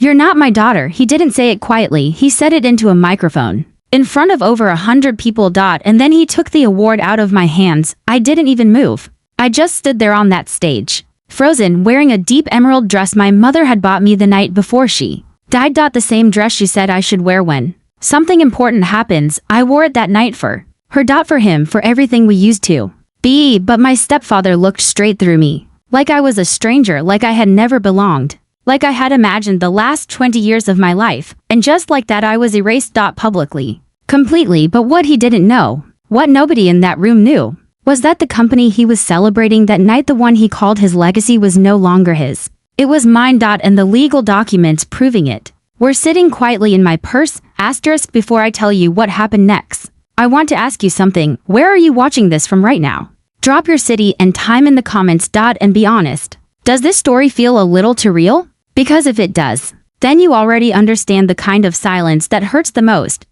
"You're not my daughter." He didn't say it quietly, he said it into a microphone. In front of over 100 people. And then he took the award out of my hands. I didn't even move. I just stood there on that stage, frozen, wearing a deep emerald dress my mother had bought me the night before she died. The same dress she said I should wear when something important happens. I wore it that night for her. For him, for everything we used to be. But my stepfather looked straight through me. Like I was a stranger, like I had never belonged. Like I had imagined the last 20 years of my life, and just like that I was erased. Publicly. Completely. But what he didn't know, what nobody in that room knew, was that the company he was celebrating that night, the one he called his legacy, was no longer his. It was mine. And the legal documents proving it were sitting quietly in my purse. Before I tell you what happened next, I want to ask you something. Where are you watching this from right now? Drop your city and time in the comments. And be honest. Does this story feel a little too real? Because if it does, then you already understand the kind of silence that hurts the most.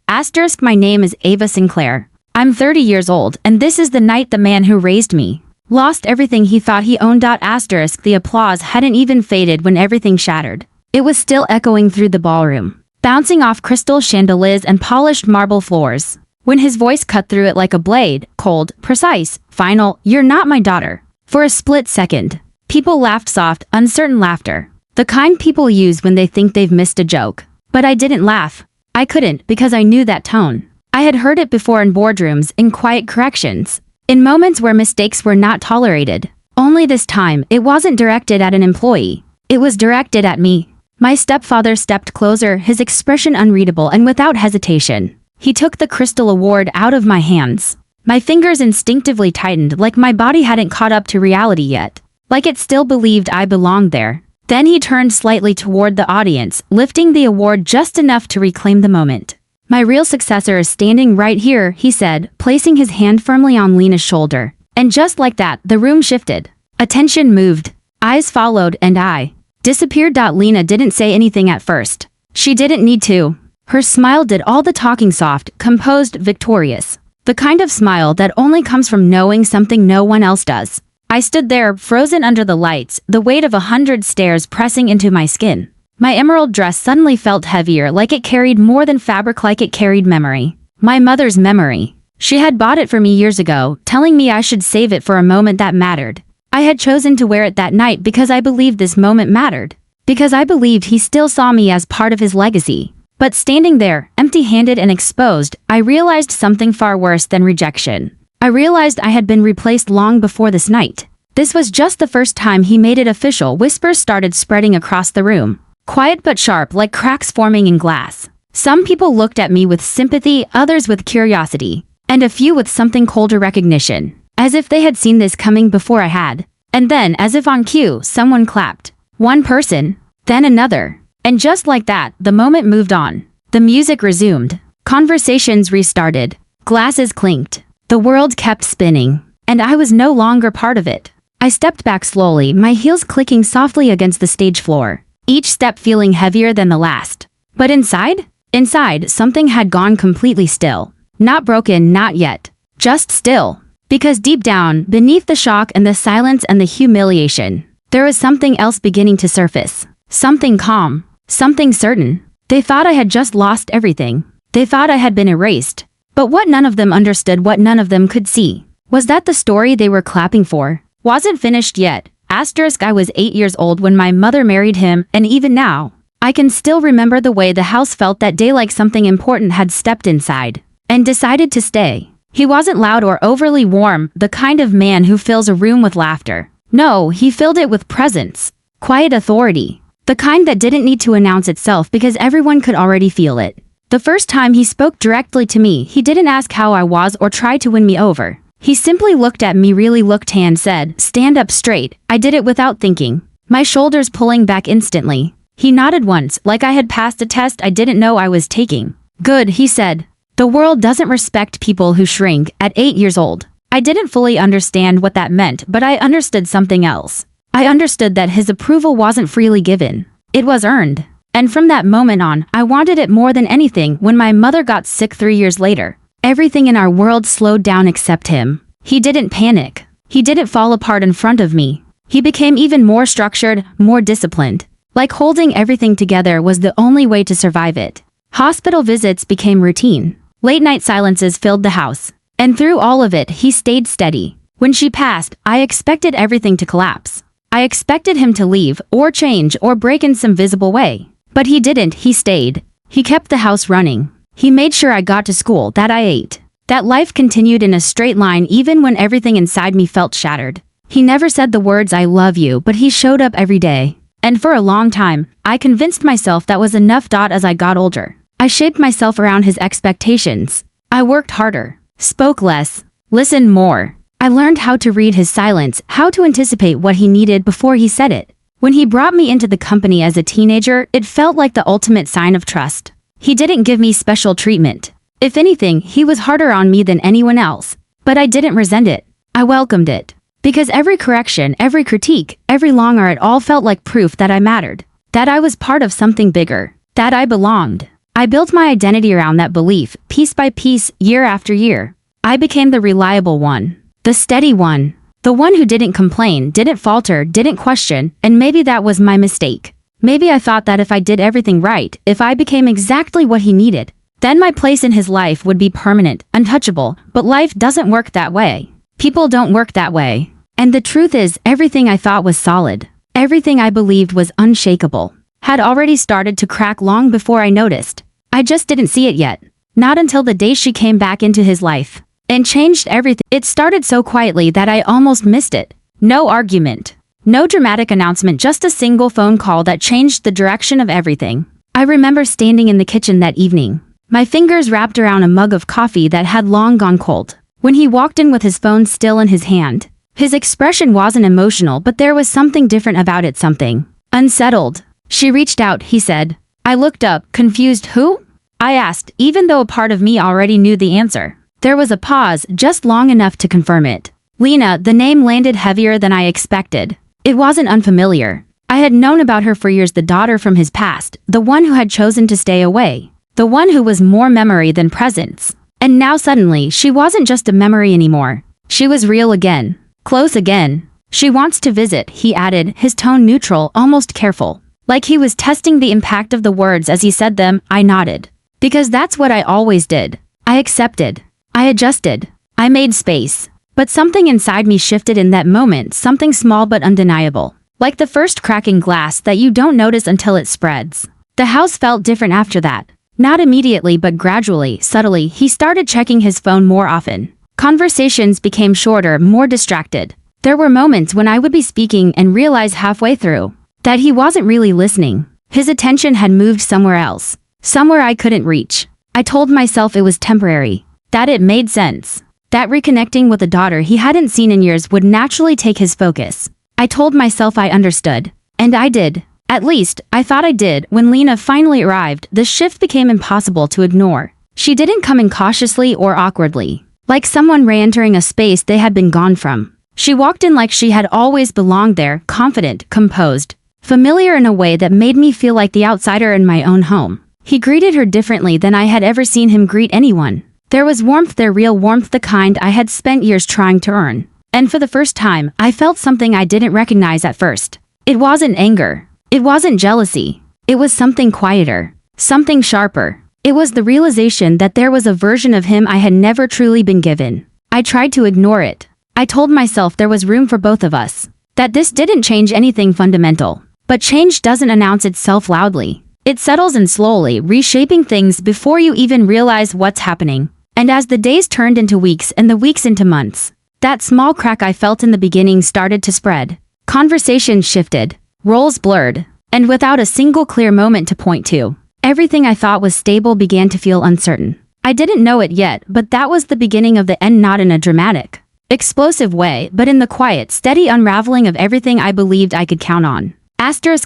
My name is Ava Sinclair. I'm 30 years old, and this is the night the man who raised me lost everything he thought he owned. The applause hadn't even faded when everything shattered. It was still echoing through the ballroom, bouncing off crystal chandeliers and polished marble floors. When his voice cut through it like a blade, cold, precise, final, "You're not my daughter." For a split second, people laughed, soft, uncertain laughter. The kind people use when they think they've missed a joke. But I didn't laugh. I couldn't, because I knew that tone. I had heard it before in boardrooms, in quiet corrections, in moments where mistakes were not tolerated. Only this time, it wasn't directed at an employee. It was directed at me. My stepfather stepped closer, his expression unreadable, and without hesitation, he took the crystal award out of my hands. My fingers instinctively tightened, like my body hadn't caught up to reality yet, like it still believed I belonged there. Then he turned slightly toward the audience, lifting the award just enough to reclaim the moment. "My real successor is standing right here," he said, placing his hand firmly on Lena's shoulder. And just like that, the room shifted. Attention moved. Eyes followed, and I disappeared. Lena didn't say anything at first. She didn't need to. Her smile did all the talking, soft, composed, victorious. The kind of smile that only comes from knowing something no one else does. I stood there, frozen under the lights, the weight of 100 stares pressing into my skin. My emerald dress suddenly felt heavier, like it carried more than fabric, like it carried memory. My mother's memory. She had bought it for me years ago, telling me I should save it for a moment that mattered. I had chosen to wear it that night because I believed this moment mattered. Because I believed he still saw me as part of his legacy. But standing there, empty-handed and exposed, I realized something far worse than rejection. I realized I had been replaced long before this night. This was just the first time he made it official. Whispers started spreading across the room. Quiet but sharp, like cracks forming in glass. Some people looked at me with sympathy, others with curiosity, and a few with something colder, recognition. As if they had seen this coming before I had. And then, as if on cue, someone clapped. One person, then another. And just like that, the moment moved on. The music resumed. Conversations restarted. Glasses clinked. The world kept spinning, and I was no longer part of it. I stepped back slowly, my heels clicking softly against the stage floor, each step feeling heavier than the last. But inside, something had gone completely still. Not broken, not yet. Just still. Because deep down, beneath the shock and the silence and the humiliation, there was something else beginning to surface. Something calm. Something certain. They thought I had just lost everything. They thought I had been erased. But what none of them understood, what none of them could see, was that the story they were clapping for wasn't finished yet. I was 8 years old when my mother married him, and even now, I can still remember the way the house felt that day, like something important had stepped inside and decided to stay. He wasn't loud or overly warm, the kind of man who fills a room with laughter. No, he filled it with presence, quiet authority, the kind that didn't need to announce itself because everyone could already feel it. The first time he spoke directly to me, he didn't ask how I was or try to win me over. He simply looked at me, really looked, and said, "Stand up straight." I did it without thinking, my shoulders pulling back instantly. He nodded once, like I had passed a test I didn't know I was taking. "Good," he said. "The world doesn't respect people who shrink." At 8 years old, I didn't fully understand what that meant, but I understood something else. I understood that his approval wasn't freely given. It was earned. And from that moment on, I wanted it more than anything. When my mother got sick 3 years later, everything in our world slowed down except him. He didn't panic. He didn't fall apart in front of me. He became even more structured, more disciplined. Like holding everything together was the only way to survive it. Hospital visits became routine. Late-night silences filled the house. And through all of it, he stayed steady. When she passed, I expected everything to collapse. I expected him to leave, or change, or break in some visible way. But he didn't, he stayed. He kept the house running. He made sure I got to school, that I ate, that life continued in a straight line even when everything inside me felt shattered. He never said the words "I love you," but he showed up every day. And for a long time, I convinced myself that was enough. As I got older, I shaped myself around his expectations. I worked harder, spoke less, listened more. I learned how to read his silence, how to anticipate what he needed before he said it. When he brought me into the company as a teenager, it felt like the ultimate sign of trust. He didn't give me special treatment. If anything, he was harder on me than anyone else. But I didn't resent it. I welcomed it. Because every correction, every critique, every long hour, it all felt like proof that I mattered. That I was part of something bigger. That I belonged. I built my identity around that belief, piece by piece, year after year. I became the reliable one. The steady one. The one who didn't complain, didn't falter, didn't question, and maybe that was my mistake. Maybe I thought that if I did everything right, if I became exactly what he needed, then my place in his life would be permanent, untouchable, but life doesn't work that way. People don't work that way. And the truth is, everything I thought was solid, everything I believed was unshakable, had already started to crack long before I noticed. I just didn't see it yet. Not until the day she came back into his life. And changed everything. It started so quietly that I almost missed it. No argument. No dramatic announcement, just a single phone call that changed the direction of everything. I remember standing in the kitchen that evening, my fingers wrapped around a mug of coffee that had long gone cold. When he walked in with his phone still in his hand, his expression wasn't emotional, but there was something different about it, something unsettled. She reached out, he said. I looked up, confused. Who? I asked, even though a part of me already knew the answer. There was a pause, just long enough to confirm it. Lena, the name landed heavier than I expected. It wasn't unfamiliar. I had known about her for years, the daughter from his past, the one who had chosen to stay away, the one who was more memory than presence. And now suddenly, she wasn't just a memory anymore. She was real again. Close again. She wants to visit, he added, his tone neutral, almost careful. Like he was testing the impact of the words as he said them. I nodded. Because that's what I always did. I accepted. I adjusted. I made space. But something inside me shifted in that moment, something small but undeniable. Like the first crack in glass that you don't notice until it spreads. The house felt different after that. Not immediately but gradually, subtly, he started checking his phone more often. Conversations became shorter, more distracted. There were moments when I would be speaking and realize halfway through that he wasn't really listening. His attention had moved somewhere else. Somewhere I couldn't reach. I told myself it was temporary. That it made sense. That reconnecting with a daughter he hadn't seen in years would naturally take his focus. I told myself I understood. And I did. At least, I thought I did. When Lena finally arrived, the shift became impossible to ignore. She didn't come in cautiously or awkwardly, like someone re-entering a space they had been gone from. She walked in like she had always belonged there, confident, composed, familiar in a way that made me feel like the outsider in my own home. He greeted her differently than I had ever seen him greet anyone. There was warmth there, real warmth, the kind I had spent years trying to earn. And for the first time, I felt something I didn't recognize at first. It wasn't anger. It wasn't jealousy. It was something quieter. Something sharper. It was the realization that there was a version of him I had never truly been given. I tried to ignore it. I told myself there was room for both of us. That this didn't change anything fundamental. But change doesn't announce itself loudly. It settles in slowly, reshaping things before you even realize what's happening. And as the days turned into weeks and the weeks into months, that small crack I felt in the beginning started to spread. Conversations shifted, roles blurred, and without a single clear moment to point to, everything I thought was stable began to feel uncertain. I didn't know it yet, but that was the beginning of the end, not in a dramatic, explosive way, but in the quiet, steady unraveling of everything I believed I could count on.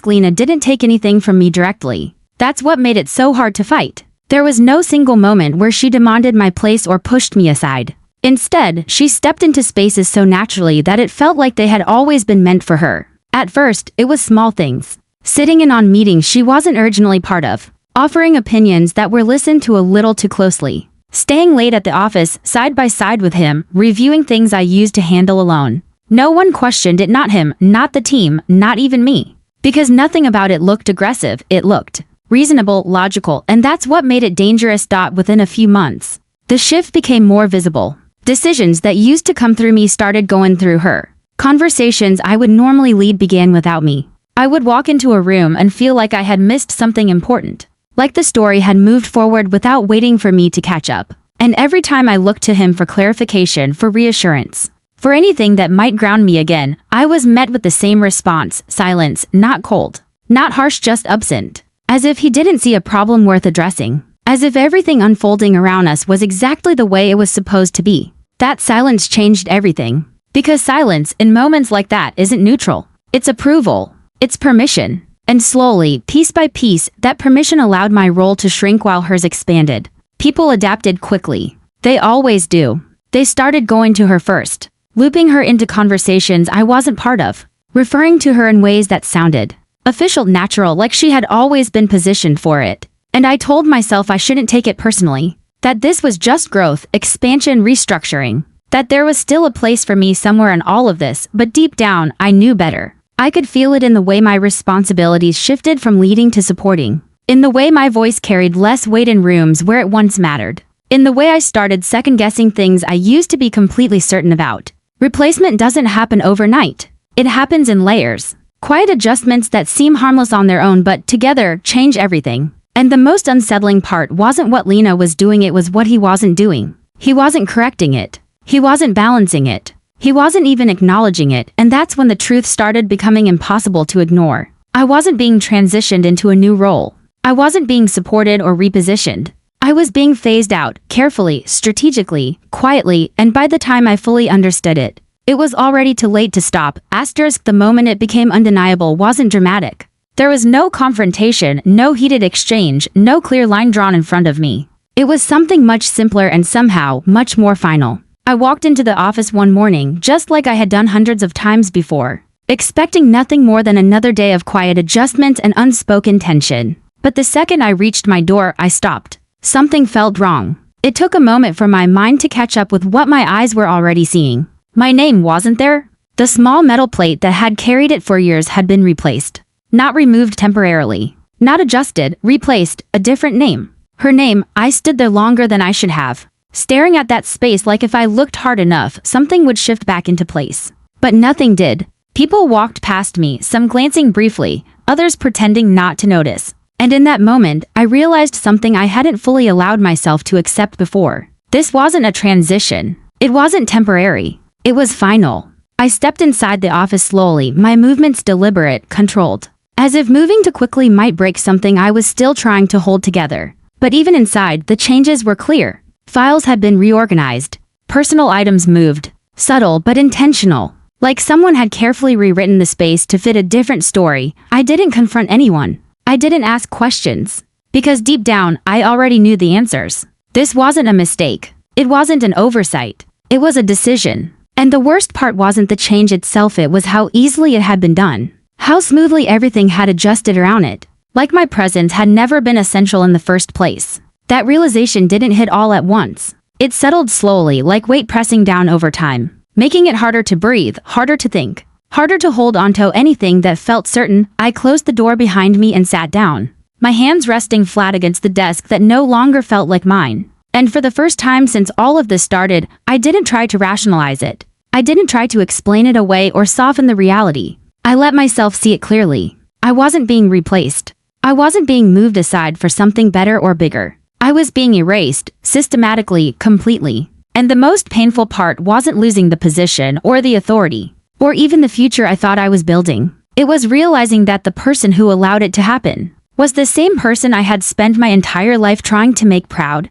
Lena didn't take anything from me directly. That's what made it so hard to fight. There was no single moment where she demanded my place or pushed me aside. Instead, she stepped into spaces so naturally that it felt like they had always been meant for her. At first, it was small things. Sitting in on meetings she wasn't originally part of. Offering opinions that were listened to a little too closely. Staying late at the office, side by side with him, reviewing things I used to handle alone. No one questioned it, not him, not the team, not even me. Because nothing about it looked aggressive, it looked reasonable, logical, and that's what made it dangerous. Within a few months, the shift became more visible. Decisions that used to come through me started going through her. Conversations I would normally lead began without me. I would walk into a room and feel like I had missed something important. Like the story had moved forward without waiting for me to catch up. And every time I looked to him for clarification, for reassurance, for anything that might ground me again, I was met with the same response: silence, not cold, not harsh, just absent. As if he didn't see a problem worth addressing. As if everything unfolding around us was exactly the way it was supposed to be. That silence changed everything. Because silence, in moments like that, isn't neutral. It's approval. It's permission. And slowly, piece by piece, that permission allowed my role to shrink while hers expanded. People adapted quickly. They always do. They started going to her first, looping her into conversations I wasn't part of, referring to her in ways that sounded official, natural, like she had always been positioned for it. And I told myself I shouldn't take it personally. That this was just growth, expansion, restructuring. That there was still a place for me somewhere in all of this, but deep down, I knew better. I could feel it in the way my responsibilities shifted from leading to supporting. In the way my voice carried less weight in rooms where it once mattered. In the way I started second-guessing things I used to be completely certain about. Replacement doesn't happen overnight. It happens in layers. Quiet adjustments that seem harmless on their own but together change everything. And the most unsettling part wasn't what Lena was doing, it was what he wasn't doing. He wasn't correcting it. He wasn't balancing it. He wasn't even acknowledging it, and that's when the truth started becoming impossible to ignore. I wasn't being transitioned into a new role. I wasn't being supported or repositioned. I was being phased out, carefully, strategically, quietly, and by the time I fully understood it, it was already too late to stop. The moment it became undeniable wasn't dramatic. There was no confrontation, no heated exchange, no clear line drawn in front of me. It was something much simpler and somehow much more final. I walked into the office one morning, just like I had done hundreds of times before, expecting nothing more than another day of quiet adjustment and unspoken tension. But the second I reached my door, I stopped. Something felt wrong. It took a moment for my mind to catch up with what my eyes were already seeing. My name wasn't there. The small metal plate that had carried it for years had been replaced. Not removed temporarily. Not adjusted, replaced, a different name. Her name. I stood there longer than I should have, staring at that space like if I looked hard enough, something would shift back into place. But nothing did. People walked past me, some glancing briefly, others pretending not to notice. And in that moment, I realized something I hadn't fully allowed myself to accept before. This wasn't a transition. It wasn't temporary. It was final. I stepped inside the office slowly, my movements deliberate, controlled. As if moving too quickly might break something I was still trying to hold together. But even inside, the changes were clear. Files had been reorganized. Personal items moved. Subtle but intentional. Like someone had carefully rewritten the space to fit a different story. I didn't confront anyone. I didn't ask questions. Because deep down, I already knew the answers. This wasn't a mistake. It wasn't an oversight. It was a decision. And the worst part wasn't the change itself, it was how easily it had been done. How smoothly everything had adjusted around it. Like my presence had never been essential in the first place. That realization didn't hit all at once. It settled slowly, like weight pressing down over time, making it harder to breathe, harder to think, harder to hold onto anything that felt certain. I closed the door behind me and sat down, my hands resting flat against the desk that no longer felt like mine. And for the first time since all of this started, I didn't try to rationalize it. I didn't try to explain it away or soften the reality. I let myself see it clearly. I wasn't being replaced. I wasn't being moved aside for something better or bigger. I was being erased, systematically, completely. And the most painful part wasn't losing the position or the authority, or even the future I thought I was building. It was realizing that the person who allowed it to happen was the same person I had spent my entire life trying to make proud.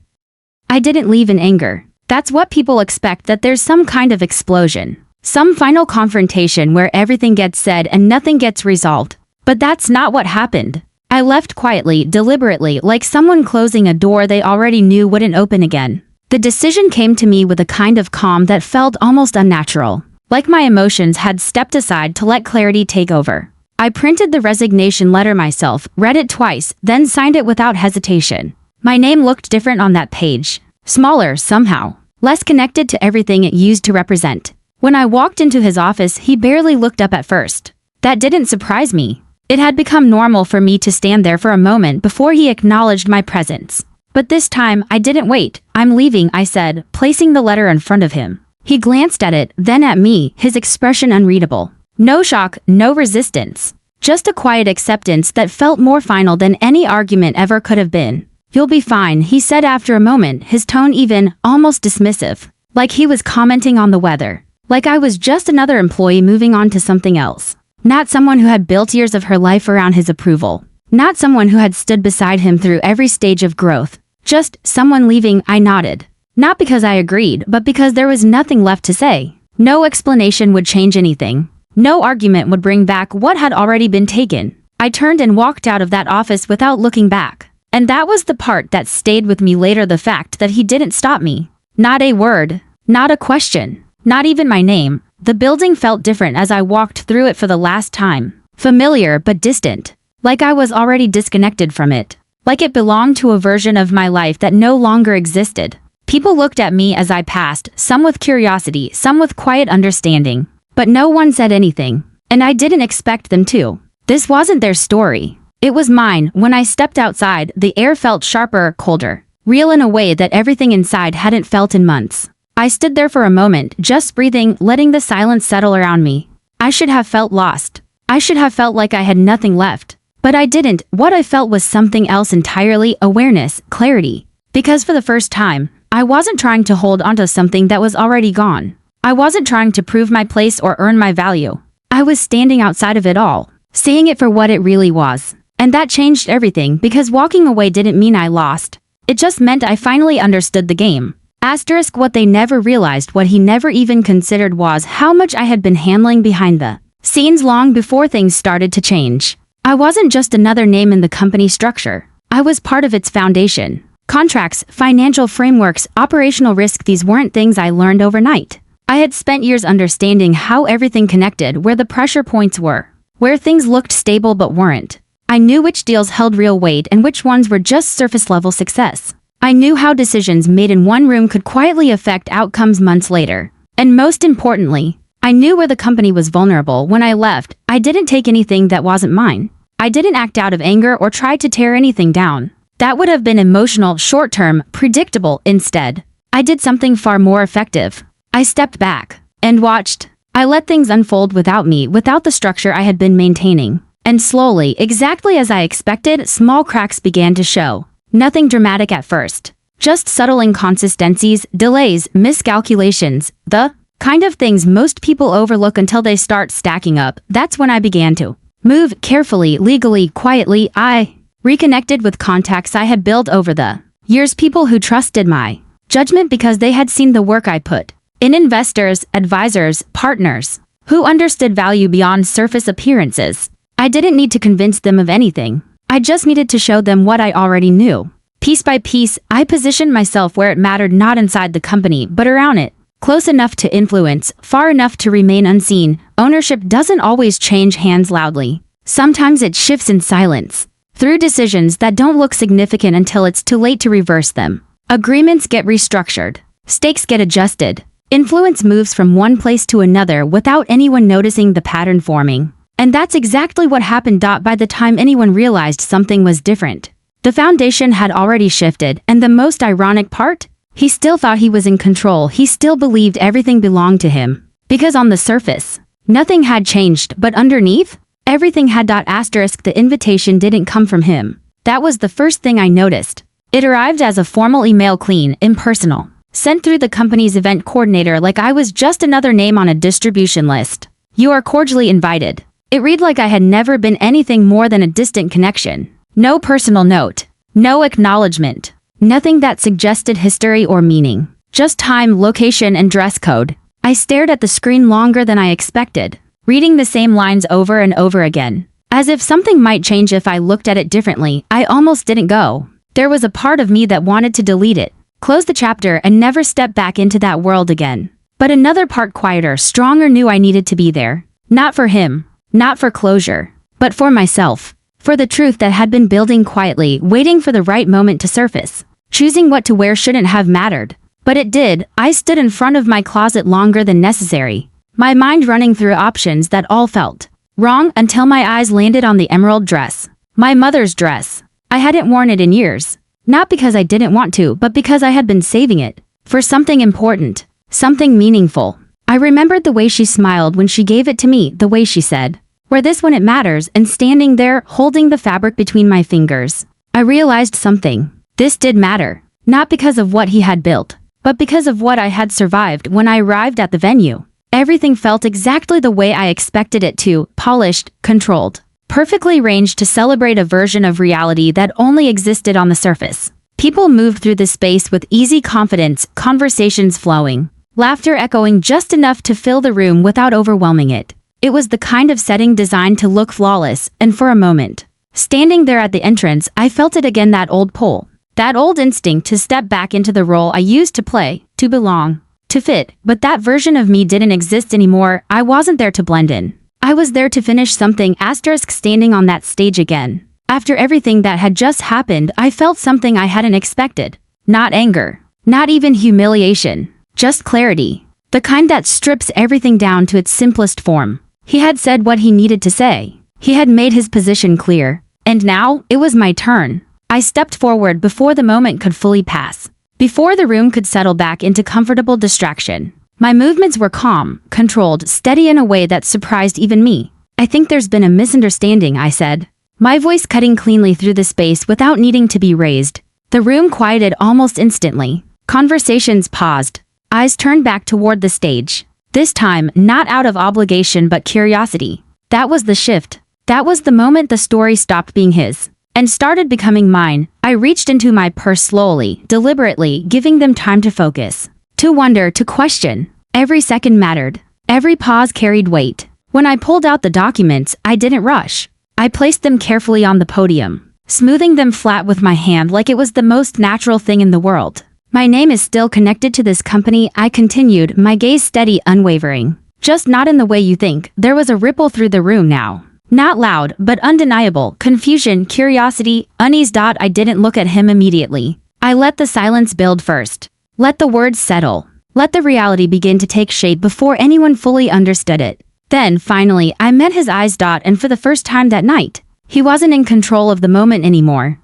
I didn't leave in anger. That's what people expect, that there's some kind of explosion. Some final confrontation where everything gets said and nothing gets resolved. But that's not what happened. I left quietly, deliberately, like someone closing a door they already knew wouldn't open again. The decision came to me with a kind of calm that felt almost unnatural. Like my emotions had stepped aside to let clarity take over. I printed the resignation letter myself, read it twice, then signed it without hesitation. My name looked different on that page. Smaller, somehow. Less connected to everything it used to represent. When I walked into his office, he barely looked up at first. That didn't surprise me. It had become normal for me to stand there for a moment before he acknowledged my presence. But this time, I didn't wait. "I'm leaving," I said, placing the letter in front of him. He glanced at it, then at me, his expression unreadable. No shock, no resistance. Just a quiet acceptance that felt more final than any argument ever could have been. "You'll be fine," he said after a moment, his tone even, almost dismissive. Like he was commenting on the weather. Like I was just another employee moving on to something else. Not someone who had built years of her life around his approval. Not someone who had stood beside him through every stage of growth. Just someone leaving. I nodded. Not because I agreed, but because there was nothing left to say. No explanation would change anything. No argument would bring back what had already been taken. I turned and walked out of that office without looking back. And that was the part that stayed with me later, the fact that he didn't stop me. Not a word. Not a question. Not even my name. The building felt different as I walked through it for the last time. Familiar but distant. Like I was already disconnected from it. Like it belonged to a version of my life that no longer existed. People looked at me as I passed, some with curiosity, some with quiet understanding. But no one said anything. And I didn't expect them to. This wasn't their story. It was mine. When I stepped outside, the air felt sharper, colder. Real in a way that everything inside hadn't felt in months. I stood there for a moment, just breathing, letting the silence settle around me. I should have felt lost. I should have felt like I had nothing left. But I didn't. What I felt was something else entirely: awareness, clarity. Because for the first time, I wasn't trying to hold onto something that was already gone. I wasn't trying to prove my place or earn my value. I was standing outside of it all, seeing it for what it really was. And that changed everything, because walking away didn't mean I lost. It just meant I finally understood the game. Asterisk, what they never realized, what he never even considered, was how much I had been handling behind the scenes long before things started to change. I wasn't just another name in the company structure. I was part of its foundation. Contracts, financial frameworks, operational risk, these weren't things I learned overnight. I had spent years understanding how everything connected, where the pressure points were, where things looked stable but weren't. I knew which deals held real weight and which ones were just surface-level success. I knew how decisions made in one room could quietly affect outcomes months later. And most importantly, I knew where the company was vulnerable. When I left, I didn't take anything that wasn't mine. I didn't act out of anger or try to tear anything down. That would have been emotional, short-term, predictable. Instead, I did something far more effective. I stepped back and watched. I let things unfold without me, without the structure I had been maintaining. And slowly, exactly as I expected, small cracks began to show. Nothing dramatic at first. Just subtle inconsistencies, delays, miscalculations. The kind of things most people overlook until they start stacking up. That's when I began to move carefully, legally, quietly. I reconnected with contacts I had built over the years, people who trusted my judgment because they had seen the work I put in, investors, advisors, partners, who understood value beyond surface appearances. I didn't need to convince them of anything. I just needed to show them what I already knew. Piece by piece, I positioned myself where it mattered, not inside the company, but around it. Close enough to influence, far enough to remain unseen. Ownership doesn't always change hands loudly. Sometimes it shifts in silence. Through decisions that don't look significant until it's too late to reverse them. Agreements get restructured. Stakes get adjusted. Influence moves from one place to another without anyone noticing the pattern forming. And that's exactly what happened. By the time anyone realized something was different, the foundation had already shifted. And the most ironic part? He still thought he was in control. He still believed everything belonged to him. Because on the surface, nothing had changed, but underneath, everything had. Asterisk, the invitation didn't come from him. That was the first thing I noticed. It arrived as a formal email, clean, impersonal, sent through the company's event coordinator like I was just another name on a distribution list. "You are cordially invited." It read like I had never been anything more than a distant connection. No personal note. No acknowledgement. Nothing that suggested history or meaning. Just time, location, and dress code. I stared at the screen longer than I expected, reading the same lines over and over again. As if something might change if I looked at it differently. I almost didn't go. There was a part of me that wanted to delete it, close the chapter, and never step back into that world again. But another part, quieter, stronger, knew I needed to be there. Not for him. Not for closure, but for myself. For the truth that had been building quietly, waiting for the right moment to surface. Choosing what to wear shouldn't have mattered. But it did. I stood in front of my closet longer than necessary. My mind running through options that all felt Wrong until my eyes landed on the emerald dress. My mother's dress. I hadn't worn it in years. Not because I didn't want to, but because I had been saving it. For something important. Something meaningful. I remembered the way she smiled when she gave it to me, the way she said, "Wear this when it matters," and standing there, holding the fabric between my fingers. I realized something. This did matter. Not because of what he had built, but because of what I had survived when I arrived at the venue. Everything felt exactly the way I expected it to, polished, controlled, perfectly ranged to celebrate a version of reality that only existed on the surface. People moved through the space with easy confidence, conversations flowing, laughter echoing just enough to fill the room without overwhelming it. It was the kind of setting designed to look flawless, and for a moment, standing there at the entrance, I felt it again, that old pull. That old instinct to step back into the role I used to play, to belong, to fit, but that version of me didn't exist anymore. I wasn't there to blend in. I was there to finish something. Standing on that stage again. After everything that had just happened, I felt something I hadn't expected. Not anger. Not even humiliation. Just clarity. The kind that strips everything down to its simplest form. He had said what he needed to say. He had made his position clear. And now, it was my turn. I stepped forward before the moment could fully pass. Before the room could settle back into comfortable distraction. My movements were calm, controlled, steady in a way that surprised even me. "I think there's been a misunderstanding," I said. My voice cutting cleanly through the space without needing to be raised. The room quieted almost instantly. Conversations paused. Eyes turned back toward the stage. This time, not out of obligation but curiosity. That was the shift. That was the moment the story stopped being his and started becoming mine. I reached into my purse slowly, deliberately, giving them time to focus, to wonder, to question. Every second mattered. Every pause carried weight. When I pulled out the documents, I didn't rush. I placed them carefully on the podium, smoothing them flat with my hand like it was the most natural thing in the world. "My name is still connected to this company," I continued, my gaze steady, unwavering. "Just not in the way you think." There was a ripple through the room now. Not loud, but undeniable. Confusion, curiosity, unease. I didn't look at him immediately. I let the silence build first. Let the words settle. Let the reality begin to take shape before anyone fully understood it. Then, finally, I met his eyes. And for the first time that night, he wasn't in control of the moment anymore.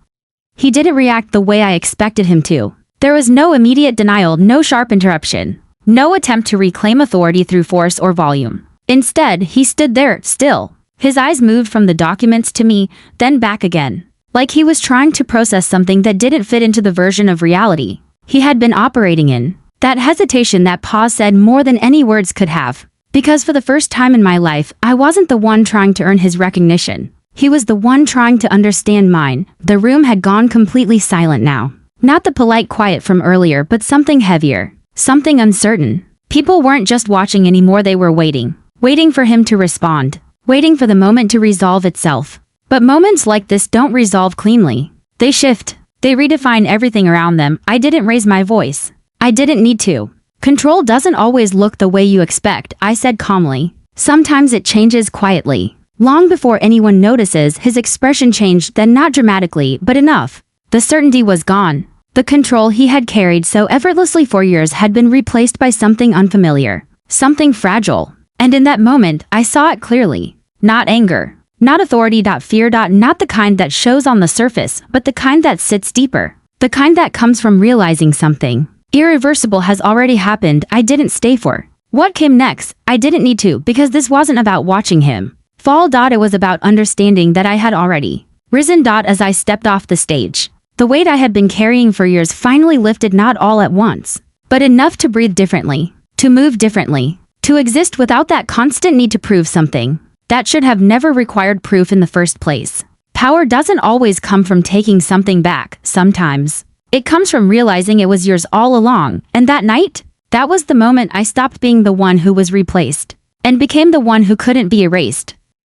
He didn't react the way I expected him to. There was no immediate denial, no sharp interruption, no attempt to reclaim authority through force or volume. Instead, he stood there, still. His eyes moved from the documents to me, then back again. Like he was trying to process something that didn't fit into the version of reality he had been operating in. That hesitation, that pause said more than any words could have. Because for the first time in my life, I wasn't the one trying to earn his recognition. He was the one trying to understand mine. The room had gone completely silent now. Not the polite quiet from earlier, but something heavier. Something uncertain. People weren't just watching anymore, they were waiting. Waiting for him to respond. Waiting for the moment to resolve itself. But moments like this don't resolve cleanly. They shift. They redefine everything around them. I didn't raise my voice. I didn't need to. "Control doesn't always look the way you expect," I said calmly. "Sometimes it changes quietly." Long before anyone notices, his expression changed, then not dramatically, but enough. The certainty was gone. The control he had carried so effortlessly for years had been replaced by something unfamiliar. Something fragile. And in that moment, I saw it clearly. Not anger. Not authority. Fear. Not the kind that shows on the surface, but the kind that sits deeper. The kind that comes from realizing something irreversible has already happened. I didn't stay for what came next. I didn't need to, because this wasn't about watching him fall. It was about understanding that I had already risen. As I stepped off the stage, the weight I had been carrying for years finally lifted, not all at once, but enough to breathe differently, to move differently, to exist without that constant need to prove something that should have never required proof in the first place. Power doesn't always come from taking something back. Sometimes it comes from realizing it was yours all along. And that night, that was the moment I stopped being the one who was replaced and became the one who couldn't be erased.